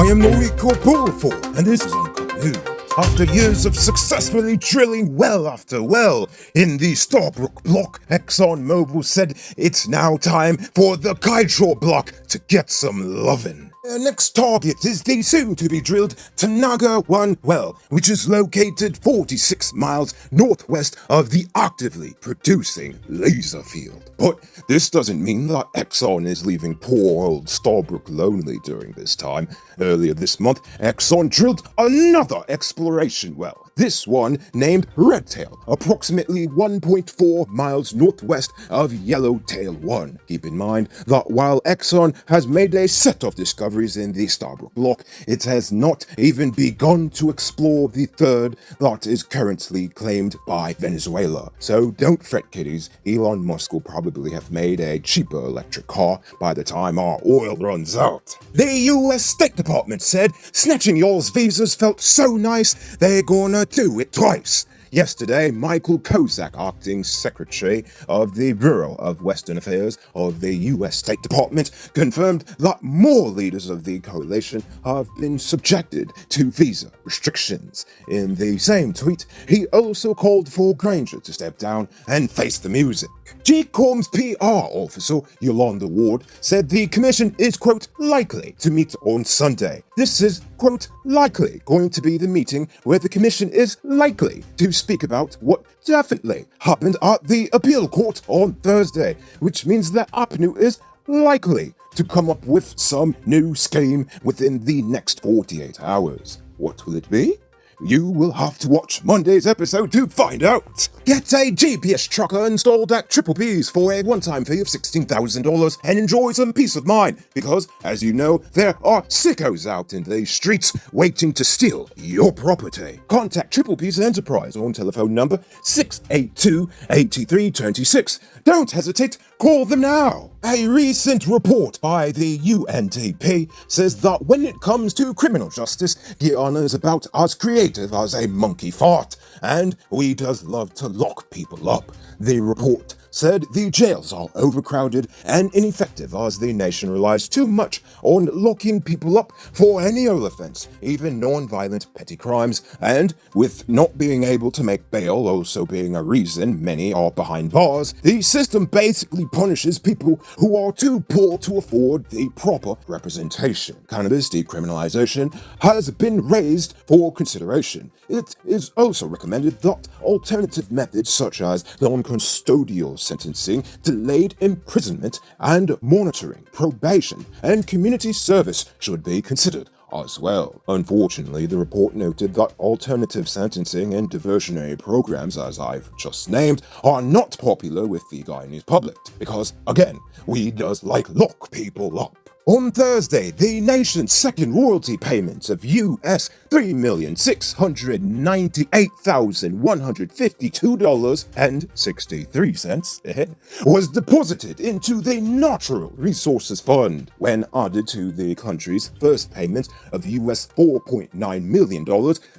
I am Noriko Bullford, and this is Uncut News. After years of successfully drilling well after well in the Starbrook block, ExxonMobil said it's now time for the Kaieteur block to get some lovin'. Their next target is the soon-to-be-drilled Tanaga 1 well, which is located 46 miles northwest of the actively producing laser field. But this doesn't mean that Exxon is leaving poor old Starbrook lonely during this time. Earlier this month, Exxon drilled another exploration well, this one named Redtail, approximately 1.4 miles northwest of Yellowtail 1. Keep in mind that while Exxon has made a set of discoveries in the Starbrook block, it has not even begun to explore the third that is currently claimed by Venezuela. So don't fret, kiddies, Elon Musk will probably have made a cheaper electric car by the time our oil runs out. The US State Department said snatching y'all's visas felt so nice, they're gonna do it twice. Yesterday, Michael Kozak, acting secretary of the Bureau of Western Affairs of the U.S. State Department, confirmed that more leaders of the coalition have been subjected to visa restrictions. In the same tweet, he also called for Granger to step down and face the music. GCOM's PR officer, Yolanda Ward, said the commission is, quote, likely to meet on Sunday. This is, quote, likely going to be the meeting where the commission is likely to speak about what definitely happened at the appeal court on Thursday, which means that APNU is likely to come up with some new scheme within the next 48 hours. What will it be? You will have to watch Monday's episode to find out. Get a GPS tracker installed at Triple P's for a one-time fee of $16,000 and enjoy some peace of mind because, as you know, there are sickos out in the streets waiting to steal your property. Contact Triple P's Enterprise on telephone number 682-8326. Don't hesitate, call them now. A recent report by the UNDP says that when it comes to criminal justice, Guyana is about as creative as a monkey fart, and we does love to lock people up. The report said the jails are overcrowded and ineffective as the nation relies too much on locking people up for any old offense, even non-violent petty crimes, and with not being able to make bail also being a reason many are behind bars, the system basically punishes people who are too poor to afford the proper representation. Cannabis decriminalization has been raised for consideration. It is also recommended that alternative methods such as non-custodial sentencing, delayed imprisonment, and monitoring, probation, and community service should be considered as well. Unfortunately, the report noted that alternative sentencing and diversionary programs, as I've just named, are not popular with the Guyanese public, because, again, we does like lock people up. On Thursday, the nation's second royalty payment of US $3,698,152.63 was deposited into the Natural Resources Fund. When added to the country's first payment of US $4.9 million,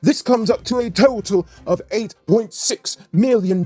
this comes up to a total of $8.6 million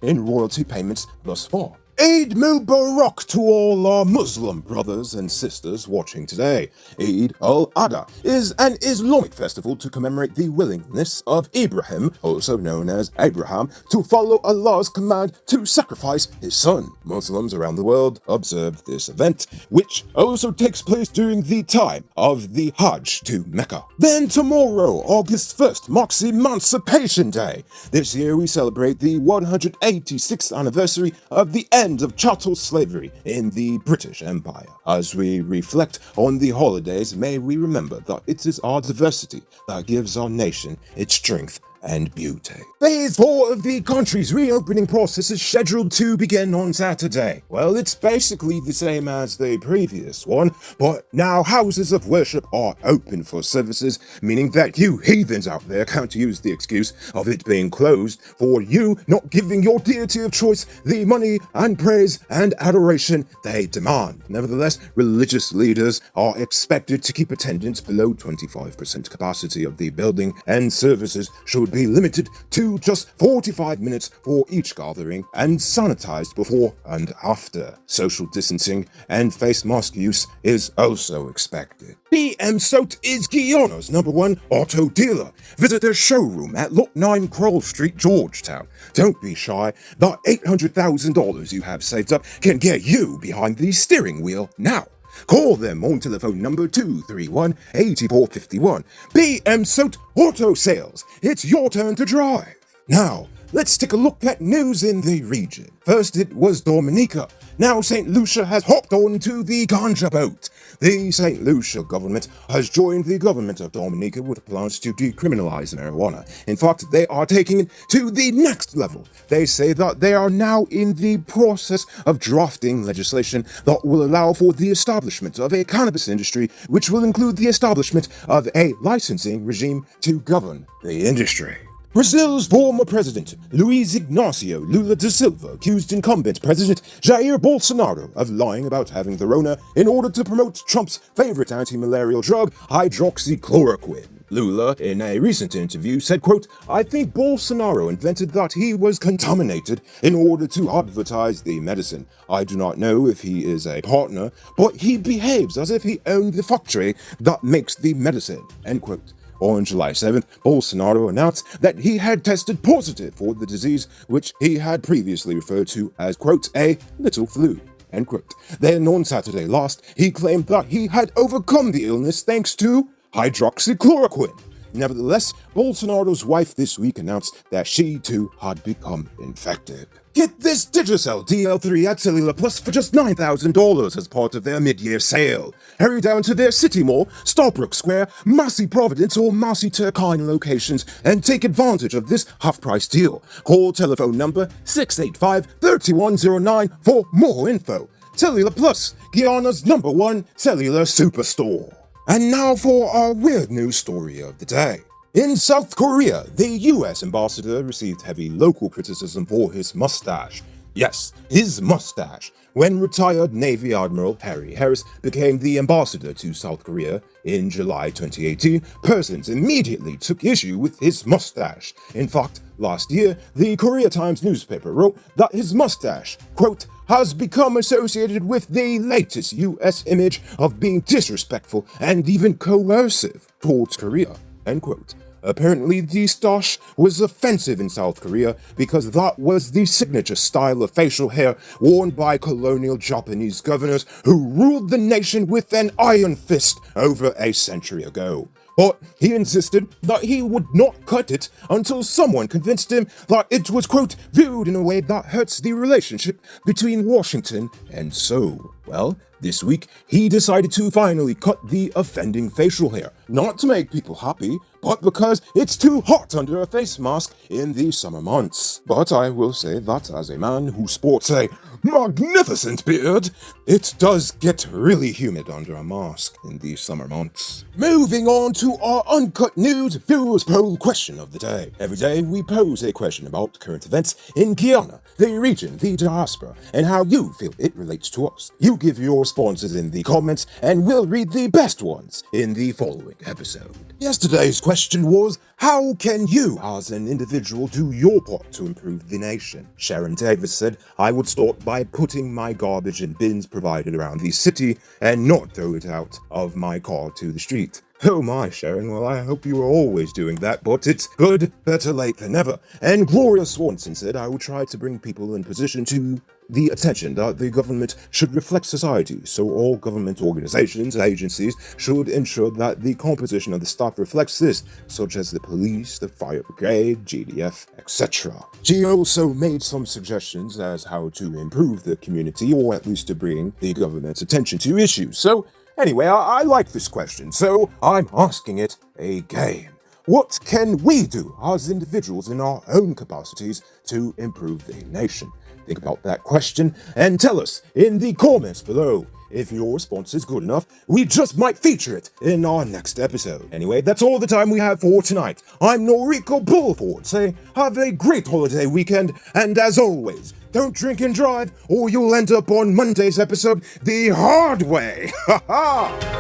in royalty payments thus far. Eid Mubarak to all our Muslim brothers and sisters watching today. Eid al-Adha is an Islamic festival to commemorate the willingness of Ibrahim, also known as Abraham, to follow Allah's command to sacrifice his son. Muslims around the world observe this event, which also takes place during the time of the Hajj to Mecca. Then tomorrow, August 1st, marks Emancipation Day. This year we celebrate the 186th anniversary of the end of chattel slavery in the British Empire. As we reflect on the holidays, may we remember that it is our diversity that gives our nation its strength and beauty. Phase 4 of the country's reopening process is scheduled to begin on Saturday. Well, it's basically the same as the previous one, but now houses of worship are open for services, meaning that you heathens out there can't use the excuse of it being closed for you not giving your deity of choice the money and praise and adoration they demand. Nevertheless, religious leaders are expected to keep attendance below 25% capacity of the building, and services should would be limited to just 45 minutes for each gathering and sanitized before and after. Social distancing and face mask use is also expected. PM Soat is Guyana's #1 auto dealer. Visit their showroom at Lot 9 Kroll Street, Georgetown. Don't be shy. The $800,000 you have saved up can get you behind the steering wheel now. Call them on telephone number 231-8451. PM Soat Auto Sales. It's your turn to drive. Now, let's take a look at news in the region. First, it was Dominica. Now St. Lucia has hopped on to the ganja boat. The St. Lucia government has joined the government of Dominica with plans to decriminalize marijuana. In fact, they are taking it to the next level. They say that they are now in the process of drafting legislation that will allow for the establishment of a cannabis industry, which will include the establishment of a licensing regime to govern the industry. Brazil's former president, Luiz Inácio Lula da Silva, accused incumbent President Jair Bolsonaro of lying about having the Rona in order to promote Trump's favorite anti-malarial drug, hydroxychloroquine. Lula, in a recent interview, said, quote, "I think Bolsonaro invented that he was contaminated in order to advertise the medicine. I do not know if he is a partner, but he behaves as if he owned the factory that makes the medicine," end quote. On July 7th, Bolsonaro announced that he had tested positive for the disease, which he had previously referred to as, quote, "a little flu," end quote. Then on Saturday last, he claimed that he had overcome the illness thanks to hydroxychloroquine. Nevertheless, Bolsonaro's wife this week announced that she too had become infected. Get this Digicel DL3 at Cellular Plus for just $9,000 as part of their mid-year sale. Hurry down to their City Mall, Starbrook Square, Massey Providence or Massey Turkine locations and take advantage of this half-price deal. Call telephone number 685-3109 for more info. Cellular Plus, Guyana's #1 cellular superstore. And now for our weird news story of the day. In South Korea, the US ambassador received heavy local criticism for his mustache. Yes, his mustache. When retired Navy Admiral Harry Harris became the ambassador to South Korea in July 2018, persons immediately took issue with his mustache. In fact, last year, the Korea Times newspaper wrote that his mustache, quote, has become associated with the latest US image of being disrespectful and even coercive towards Korea, end quote. Apparently, the stash was offensive in South Korea because that was the signature style of facial hair worn by colonial Japanese governors who ruled the nation with an iron fist over a century ago. But he insisted that he would not cut it until someone convinced him that it was, quote, viewed in a way that hurts the relationship between Washington and Seoul. Well, this week, he decided to finally cut the offending facial hair, not to make people happy, but because it's too hot under a face mask in the summer months. But I will say that as a man who sports a magnificent beard, it does get really humid under a mask in the summer months. Moving on to our Uncut News Viewers Poll question of the day. Every day we pose a question about current events in Guyana, the region, the diaspora, and how you feel it relates to us. You give your responses in the comments and we'll read the best ones in the following episode. Yesterday's question was, how can you as an individual do your part to improve the nation? Sharon Davis said, I would start by putting my garbage in bins provided around the city and not throw it out of my car to the street. Oh my, Sharon, well I hope you are always doing that, but it's good, better late than never. And Gloria Swanson said, I will try to bring people in position to the attention that the government should reflect society, so all government organizations and agencies should ensure that the composition of the staff reflects this, such as the police, the fire brigade, GDF, etc. She also made some suggestions as how to improve the community, or at least to bring the government's attention to issues. So anyway, I like this question, so I'm asking it again. What can we do as individuals in our own capacities to improve the nation? Think about that question and tell us in the comments below. If your response is good enough, we just might feature it in our next episode. Anyway, that's all the time we have for tonight. I'm Noriko Bullford saying have a great holiday weekend, and as always, don't drink and drive or you'll end up on Monday's episode the hard way. Ha ha!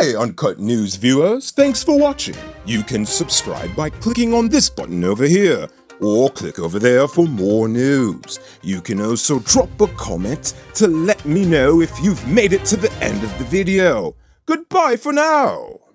Hi, Uncut News viewers. Thanks for watching. You can subscribe by clicking on this button over here, or click over there for more news. You can also drop a comment to let me know if you've made it to the end of the video. Goodbye for now.